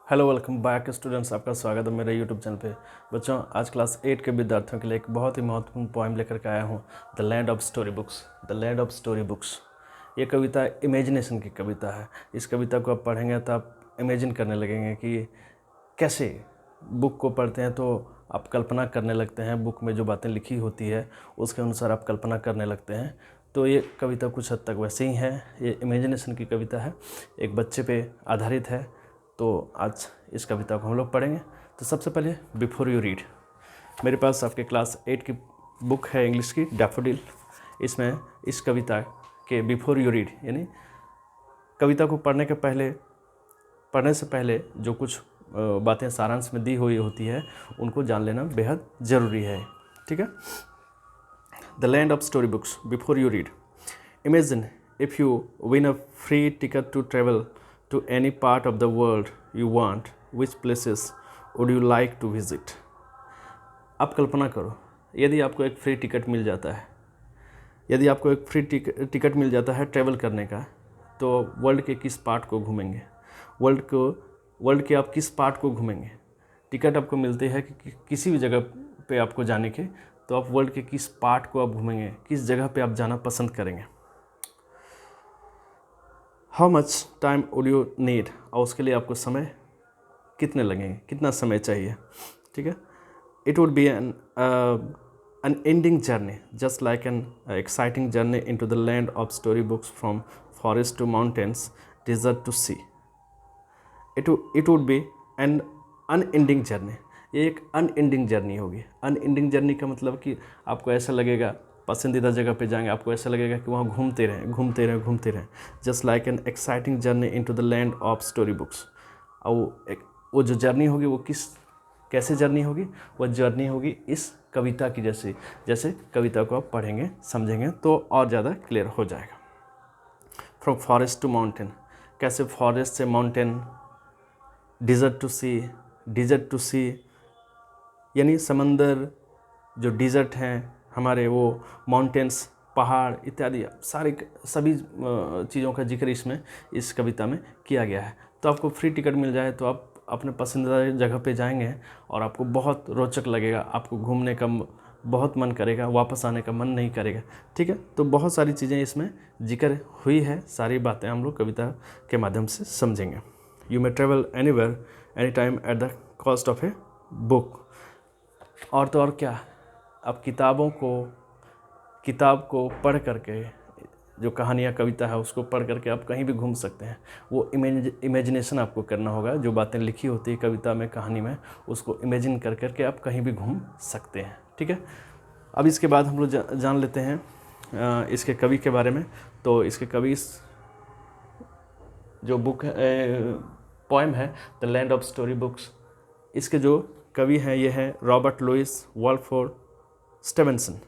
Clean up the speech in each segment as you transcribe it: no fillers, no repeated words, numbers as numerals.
Hello welcome back students, आपका स्वागत है मेरे यूट्यूब चैनल पे। बच्चों, आज क्लास 8 के विद्यार्थियों के लिए एक बहुत ही महत्वपूर्ण पोएम लेकर के आया हूँ, the land of story books. The land of story books ये कविता इमेजिनेशन की कविता है। इस कविता को आप पढ़ेंगे तो आप इमेजिन करने लगेंगे कि कैसे बुक को पढ़ते हैं तो आप कल्पना करने लगते हैं, बुक में जो बातें लिखी होती है उसके अनुसार आप कल्पना करने लगते हैं। तो ये कविता कुछ हद तक वैसे ही है, ये इमेजिनेशन की कविता है, एक बच्चे पे आधारित है। तो आज इस कविता को हम लोग पढ़ेंगे। तो सबसे पहले बिफोर यू रीड, मेरे पास आपके क्लास 8 की बुक है इंग्लिश की, डैफोडिल। इसमें इस कविता के बिफोर यू रीड यानी कविता को पढ़ने से पहले जो कुछ बातें सारांश में दी हुई होती है उनको जान लेना बेहद ज़रूरी है। ठीक है। The land of story books before you read. Imagine if you win a free ticket to travel to any part of the world you want, which places would you like to visit? आप कल्पना करो, यदि आपको एक free ticket मिल जाता है, मिल जाता है travel करने का, तो वर्ल्ड के किस पार्ट को घूमेंगे? वर्ल्ड के आप किस पार्ट को घूमेंगे? टिकट आपको मिलती है कि किसी भी जगह पे आपको जाने के, तो आप वर्ल्ड के किस पार्ट को आप घूमेंगे, किस जगह पे आप जाना पसंद करेंगे? How much time would you need, और उसके लिए आपको समय कितने लगेंगे, कितना समय चाहिए? ठीक है। It would be an ending journey just like an exciting journey into the land of story books from forest to mountains, desert to sea. It would be an unending journey, ये एक unending journey होगी। Unending journey का मतलब कि आपको ऐसा लगेगा, पसंदीदा जगह पे जाएंगे, आपको ऐसा लगेगा कि वहाँ घूमते रहें। Just like an exciting journey into the land of story books. और वो जो जर्नी होगी वो कैसे जर्नी होगी? वो जर्नी होगी इस कविता की जैसे कविता को आप पढ़ेंगे समझेंगे तो और ज़्यादा क्लियर हो जाएगा। फ्रॉम फॉरेस्ट टू माउंटेन, कैसे फॉरेस्ट से माउंटेन, डिजर्ट टू सी यानी समंदर, जो डिजर्ट हैं हमारे, वो माउंटेन्स, पहाड़ इत्यादि सभी चीज़ों का जिक्र इस कविता में किया गया है। तो आपको फ्री टिकट मिल जाए तो आप अपने पसंदीदा जगह पे जाएंगे और आपको बहुत रोचक लगेगा, आपको घूमने का बहुत मन करेगा, वापस आने का मन नहीं करेगा। ठीक है। तो बहुत सारी चीज़ें इसमें जिक्र हुई है, सारी बातें हम लोग कविता के माध्यम से समझेंगे। You may travel anywhere any time at the cost of a book. और तो और क्या, आप किताब को पढ़ करके, जो कहानियाँ कविता है उसको पढ़ करके आप कहीं भी घूम सकते हैं। वो इमेजिनेशन आपको करना होगा, जो बातें लिखी होती है कविता में, कहानी में, उसको इमेजिन कर करके आप कहीं भी घूम सकते हैं। ठीक है। अब इसके बाद हम लोग जान लेते हैं इसके कवि के बारे में। तो इसके कवि, जो बुक पोएम है the land of story books, इसके जो कवि हैं ये हैं रॉबर्ट लुइस वॉल्फोर्ड स्टीवेंसन।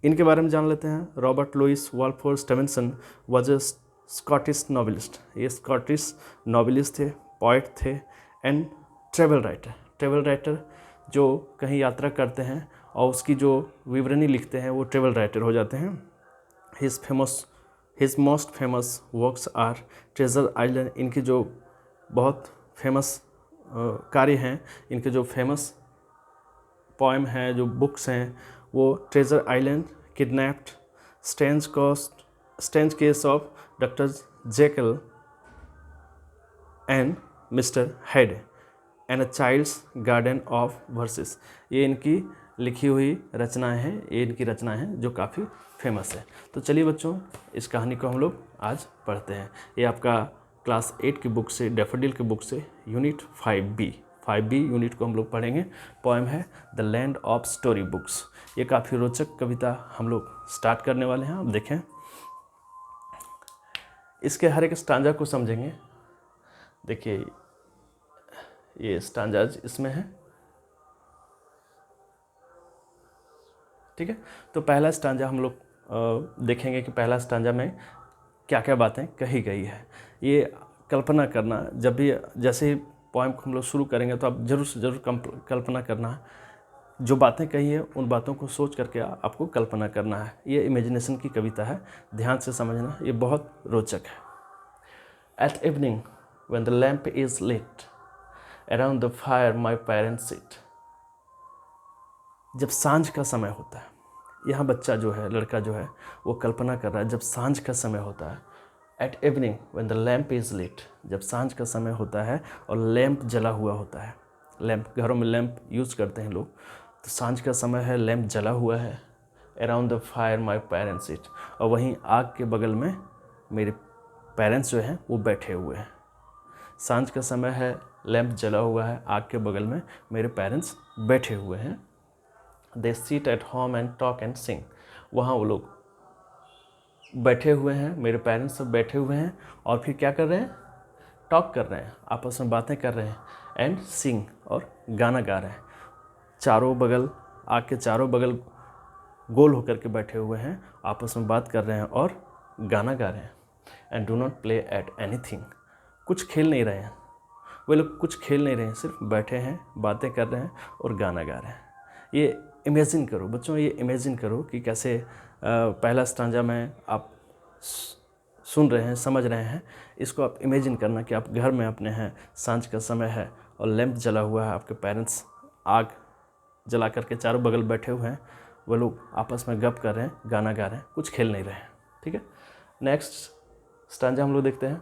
इनके बारे में जान लेते हैं। Robert Louis Walford Stevenson was a Scottish novelist. ये स्कॉटिश नॉवेलिस्ट थे, पोइट थे एंड ट्रेवल राइटर जो कहीं यात्रा करते हैं और उसकी जो विवरणी लिखते हैं वो ट्रेवल राइटर हो जाते हैं। His most famous works are Treasure Island. इनकी जो बहुत फेमस कार्य हैं, इनके जो फेमस पोएम हैं, जो बुक्स हैं, वो Treasure Island, Kidnapped, strange case of doctor Jekyll and mister Hyde and a child's garden of verses. ये इनकी लिखी हुई रचनाएं हैं, जो काफ़ी फेमस है। तो चलिए बच्चों, इस कहानी को हम लोग आज पढ़ते हैं। ये आपका क्लास 8 की बुक से, डैफोडिल की बुक से, यूनिट 5B यूनिट को हम लोग पढ़ेंगे। पोएम है the land of story books. ये काफ़ी रोचक कविता हम लोग स्टार्ट करने वाले हैं। अब देखें, इसके हर एक स्टांजा को समझेंगे। देखिए, ये स्टांजाज इसमें है। ठीक है। तो पहला स्टांजा हम लोग देखेंगे कि पहला स्टांजा में क्या क्या बातें कही गई है। ये कल्पना करना, जब भी जैसे ही पोएम को हम लोग शुरू करेंगे तो आप ज़रूर से ज़रूर कल्पना करना, जो बातें कही है उन बातों को सोच करके आपको कल्पना करना है। ये इमेजिनेशन की कविता है, ध्यान से समझना, ये बहुत रोचक है। At evening when the lamp is lit, around the fire my parents sit. जब सांझ का समय होता है, यहाँ बच्चा जो है, लड़का जो है, वो कल्पना कर रहा है जब सांझ का समय होता है। At evening when the lamp is lit, जब सांझ का समय होता है और लैम्प जला हुआ होता है। लैम्प, घरों में लैम्प यूज़ करते हैं लोग, तो सांझ का समय है, लैम्प जला हुआ है। Around the fire my parents sit, और वहीं आग के बगल में मेरे पेरेंट्स जो हैं वो बैठे हुए हैं। सांझ का समय है, लैम्प जला हुआ है, आग के बगल में मेरे पेरेंट्स बैठे हुए हैं। They sit at home and talk and sing, वहाँ वो लोग बैठे हुए हैं, मेरे पेरेंट्स सब बैठे हुए हैं और फिर क्या कर रहे हैं, टॉक कर रहे हैं, आपस में बातें कर रहे हैं, एंड सिंग, और गाना गा रहे हैं। चारों बगल, आग के चारों बगल गोल होकर के बैठे हुए हैं, आपस में बात कर रहे हैं और गाना गा रहे हैं। And do not play at anything, कुछ खेल नहीं रहे हैं, वे लोग कुछ खेल नहीं रहे हैं, सिर्फ बैठे हैं, बातें कर रहे हैं और गाना गा रहे हैं। ये इमेजिन करो बच्चों, ये इमेजिन करो कि कैसे पहला स्टांजा में आप सुन रहे हैं, समझ रहे हैं। इसको आप इमेजिन करना कि आप घर में अपने हैं, सांझ का समय है और लैंप जला हुआ है, आपके पेरेंट्स आग जला करके चारों बगल बैठे हुए हैं, वो लोग आपस में गप कर रहे हैं, गाना गा रहे हैं, कुछ खेल नहीं रहे हैं। ठीक है, नेक्स्ट स्टांजा हम लोग देखते हैं।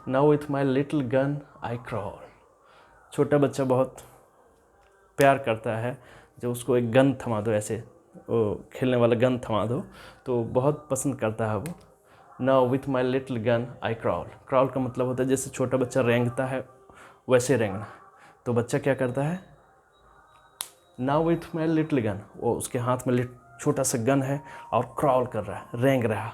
Now with my little gun I crawl. छोटा बच्चा बहुत प्यार करता है जब उसको एक गन थमा दो, ऐसे वो खेलने वाला गन थमा दो तो बहुत पसंद करता है वो। Now with my little gun I crawl. Crawl का मतलब होता है जैसे छोटा बच्चा रेंगता है वैसे रेंगना। तो बच्चा क्या करता है, now with my little gun, वो उसके हाथ में छोटा सा गन है और क्रॉल कर रहा है, रेंग रहा।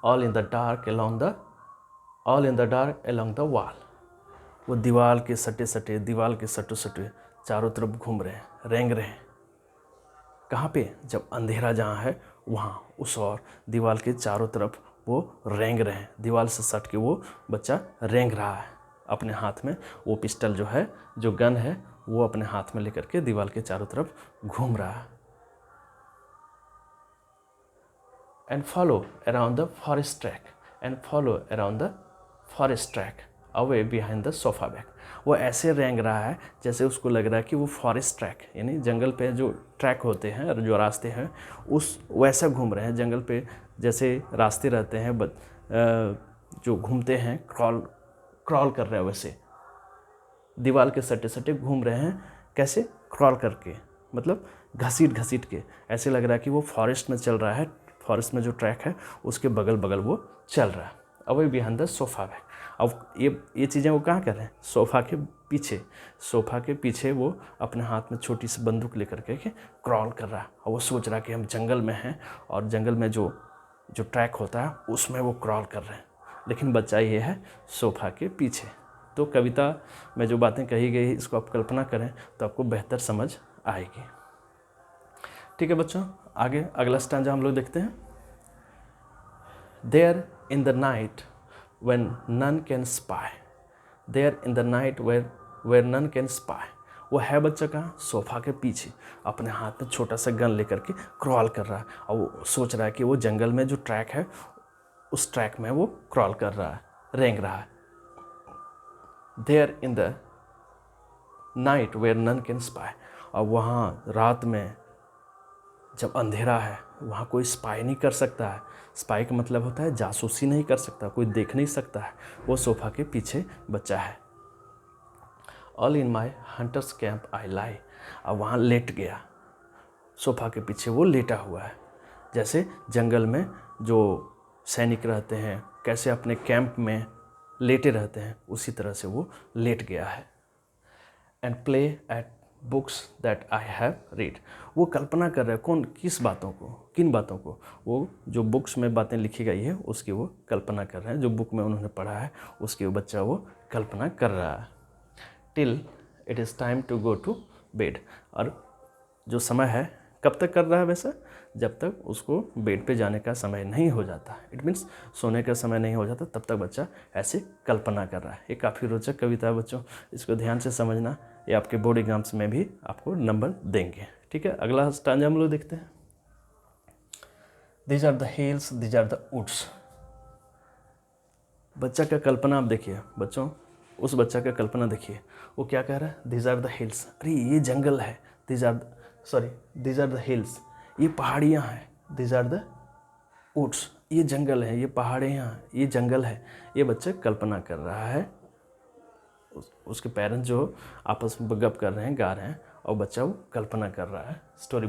All in the dark along the wall, वो दीवार के सटे सटे, दीवार के सटे सटे चारों तरफ घूम रहे हैं, रेंग रहे हैं। कहाँ पे, जब अंधेरा जहाँ है वहाँ, उस और दीवार के चारों तरफ वो रेंग रहे हैं, दीवार से सट के वो बच्चा रेंग रहा है। अपने हाथ में वो पिस्टल जो है, जो गन है, वो अपने हाथ में लेकर के दीवार के चारों तरफ घूम रहा है। And follow around the forest track, and follow around the forest track away behind the sofa bag. वो ऐसे रेंग रहा है जैसे उसको लग रहा है कि वो फॉरेस्ट ट्रैक, यानी जंगल पे जो ट्रैक होते हैं, जो रास्ते हैं, उस वैसा घूम रहे हैं। जंगल पे जैसे रास्ते रहते हैं जो घूमते हैं, क्रॉल कर रहे हैं, वैसे दीवार के सटे सटे घूम रहे हैं। कैसे, क्रॉल करके, मतलब घसीट घसीट के। ऐसे लग रहा है कि वो फॉरेस्ट में चल रहा है, फॉरेस्ट में जो ट्रैक है उसके बगल बगल वो चल रहा है। Away behind the sofa bag. अब ये चीज़ें वो कहाँ कर रहे हैं, सोफ़ा के पीछे वो अपने हाथ में छोटी सी बंदूक लेकर के क्रॉल कर रहा है। और वो सोच रहा है कि हम जंगल में हैं और जंगल में जो ट्रैक होता है उसमें वो क्रॉल कर रहे हैं, लेकिन बच्चा ये है सोफ़ा के पीछे। तो कविता में जो बातें कही गई इसको आप कल्पना करें तो आपको बेहतर समझ आएगी। ठीक है बच्चों, आगे अगला स्टांजा हम लोग देखते हैं। There in the night when none can spy, there in the night where none can spy। वो है बच्चा कहाँ, सोफा के पीछे, अपने हाथ में छोटा सा गन लेकर के क्रॉल कर रहा है और वो सोच रहा है कि वो जंगल में जो ट्रैक है उस ट्रैक में वो क्रॉल कर रहा है, रेंग रहा है। There in the night where none can spy, और वहाँ रात में जब अंधेरा है वहाँ कोई स्पाई नहीं कर सकता है। स्पाई का मतलब होता है जासूसी नहीं कर सकता, कोई देख नहीं सकता है। वो सोफ़ा के पीछे बच्चा है। All in my hunter's camp I lie, अब वहाँ लेट गया, सोफ़ा के पीछे वो लेटा हुआ है। जैसे जंगल में जो सैनिक रहते हैं कैसे अपने कैंप में लेटे रहते हैं, उसी तरह से वो लेट गया है। And play at books that I have read, वो कल्पना कर रहे हैं किन बातों को, वो जो बुक्स में बातें लिखी गई है उसकी वो कल्पना कर रहे हैं, जो बुक में उन्होंने पढ़ा है उसकी वो बच्चा वो कल्पना कर रहा है। Till it is time to go to bed, और जो समय है कब तक कर रहा है वैसा, जब तक उसको बेड पे जाने का समय नहीं हो जाता, इट मीन्स सोने का समय नहीं हो जाता, तब तक बच्चा ऐसे कल्पना कर रहा है। ये काफ़ी रोचक कविता है बच्चों, इसको ध्यान से समझना, ये आपके बोर्ड एग्जाम्स में भी आपको नंबर देंगे। ठीक है, अगला स्टांजा हम लोग देखते हैं। These are the hills, these are the woods. बच्चा का कल्पना आप देखिए बच्चों, उस बच्चा का कल्पना देखिए, वो क्या कह रहा है, दीज आर द हिल्स, अरे ये जंगल है, दीज आर द हिल्स, ये पहाड़ियाँ हैं, दीज आर द वुड्स, ये जंगल है, ये पहाड़ियाँ हैं, ये जंगल है। ये बच्चा कल्पना कर रहा है, उसके पेरेंट्स जो आपस में गप कर रहे हैं, गा रहे हैं, और बच्चा वो कल्पना कर रहा है स्टोरी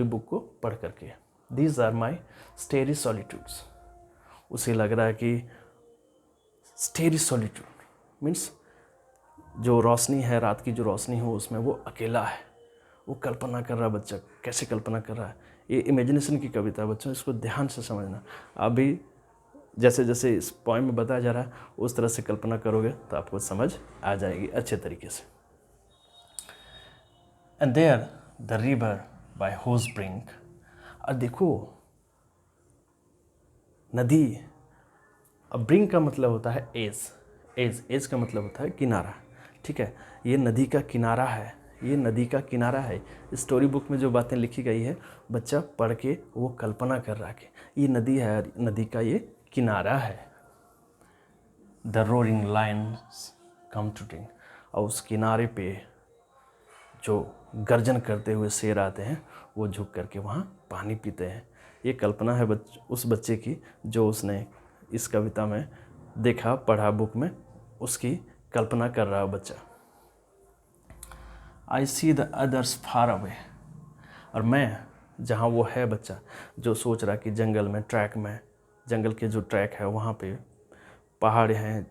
बुक को पढ़ करके। दीज आर माई स्टेरी सॉलिट्यूड्स, उसे लग रहा है कि स्टेरी सॉलिट्यूड मीन्स जो रोशनी है, रात की जो रोशनी हो उसमें वो अकेला है, वो कल्पना कर रहा है। बच्चा कैसे कल्पना कर रहा है, ये इमेजिनेशन की कविता है बच्चों, इसको ध्यान से समझना। अभी जैसे जैसे इस पोएम में बताया जा रहा है उस तरह से कल्पना करोगे तो आपको समझ आ जाएगी अच्छे तरीके से। And there the river by whose brink, और देखो नदी, अब ब्रिंक का मतलब होता है एज का मतलब होता है किनारा, ठीक है। ये नदी का किनारा है, ये नदी का किनारा है। स्टोरी बुक में जो बातें लिखी गई है बच्चा पढ़ के वो कल्पना कर रहा है ये नदी है, नदी का ये किनारा है। The roaring lions come to drink, और उस किनारे पे जो गर्जन करते हुए शेर आते हैं वो झुक करके वहाँ पानी पीते हैं। ये कल्पना है उस बच्चे की जो उसने इस कविता में देखा, पढ़ा बुक में, उसकी कल्पना कर रहा है बच्चा। I see the others far away, और मैं जहाँ वो है बच्चा जो सोच रहा कि जंगल में ट्रैक में, जंगल के जो ट्रैक है वहाँ पे पहाड़ हैं,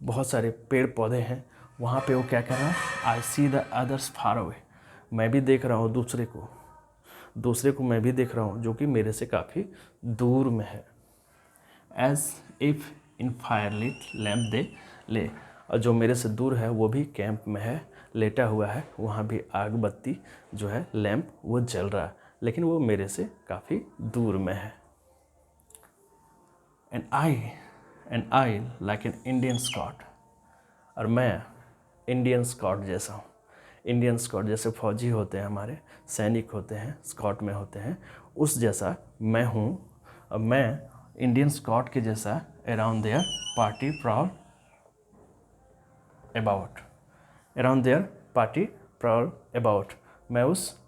बहुत सारे पेड़ पौधे हैं, वहाँ पे वो क्या कर रहा है, I see the others far away, मैं भी देख रहा हूँ दूसरे को मैं भी देख रहा हूँ जो कि मेरे से काफ़ी दूर में है। As if in fire lit lamp they lay, और जो मेरे से दूर है वो भी कैंप में है, लेटा हुआ है, वहाँ भी आग बत्ती जो है लैम्प वो जल रहा है, लेकिन वो मेरे से काफ़ी दूर में है। And I like an Indian scout, और मैं इंडियन स्कॉट जैसा हूँ। इंडियन स्कॉट जैसे फौजी होते हैं, हमारे सैनिक होते हैं, स्कॉट में होते हैं, उस जैसा मैं हूँ। अब मैं इंडियन स्कॉट के जैसा around there party proud about, मैं उस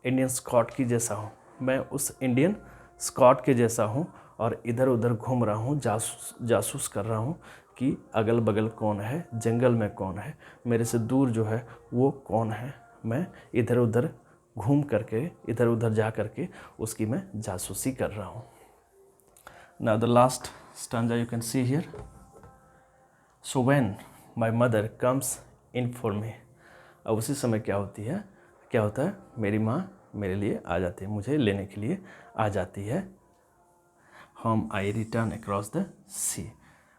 इंडियन स्कॉट की जैसा हूँ, मैं उस इंडियन स्कॉट के जैसा हूँ, और इधर उधर घूम रहा हूँ, जासूस कर रहा हूँ कि अगल बगल कौन है, जंगल में कौन है, मेरे से दूर जो है वो कौन है। मैं इधर उधर घूम करके, इधर उधर जा करके उसकी मैं जासूसी कर रहा हूँ। Now the last stanza you can see here. So when my mother comes in for me, अब उसी समय क्या होता है, मेरी माँ मेरे लिए आ जाती है, मुझे लेने के लिए आ जाती है। Home I return across the sea,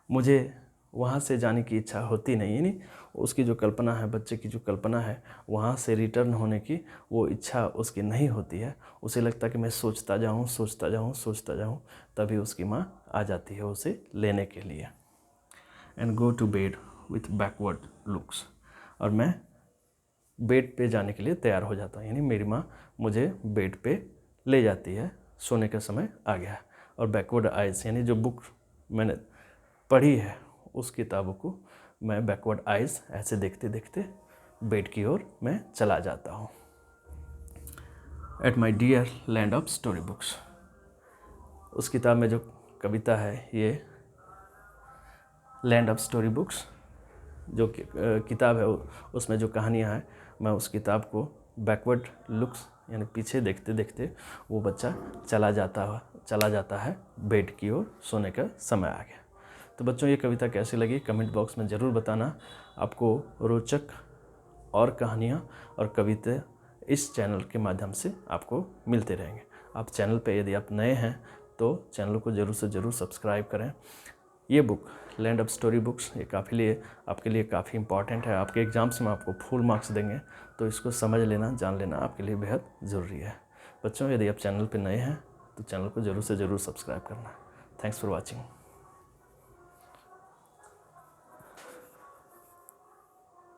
मुझे वहाँ से जाने की इच्छा होती नहीं, यानी उसकी जो कल्पना है, बच्चे की जो कल्पना है वहाँ से रिटर्न होने की वो इच्छा उसकी नहीं होती है। उसे लगता है कि मैं सोचता जाऊँ, तभी उसकी माँ आ जाती है उसे लेने के लिए। And go to bed with backward looks, और मैं बेड पे जाने के लिए तैयार हो जाता हूँ, यानी मेरी माँ मुझे बेड पे ले जाती है, सोने का समय आ गया है। और बैकवर्ड आइज, यानी जो बुक मैंने पढ़ी है उस किताबों को मैं बैकवर्ड आइज ऐसे देखते देखते बेड की ओर मैं चला जाता हूँ। At my dear land of story books, उस किताब में जो कविता है ये लैंड ऑफ स्टोरी बुक्स जो किताब है उसमें जो कहानियाँ हैं, मैं उस किताब को बैकवर्ड लुक्स यानी पीछे देखते देखते वो बच्चा चला जाता है बेड की ओर, सोने का समय आ गया। तो बच्चों ये कविता कैसी लगी कमेंट बॉक्स में ज़रूर बताना। आपको रोचक और कहानियाँ और कविता इस चैनल के माध्यम से आपको मिलते रहेंगे। आप चैनल पे यदि आप नए हैं तो चैनल को ज़रूर से ज़रूर सब्सक्राइब करें। ये book land of story books ये आपके लिए काफ़ी इंपॉर्टेंट है। आपके एग्ज़ाम्स में आपको फुल मार्क्स देंगे, तो इसको समझ लेना, जान लेना आपके लिए बेहद ज़रूरी है। बच्चों यदि आप चैनल पे नए हैं तो चैनल को ज़रूर से ज़रूर सब्सक्राइब करना। Thanks for watching.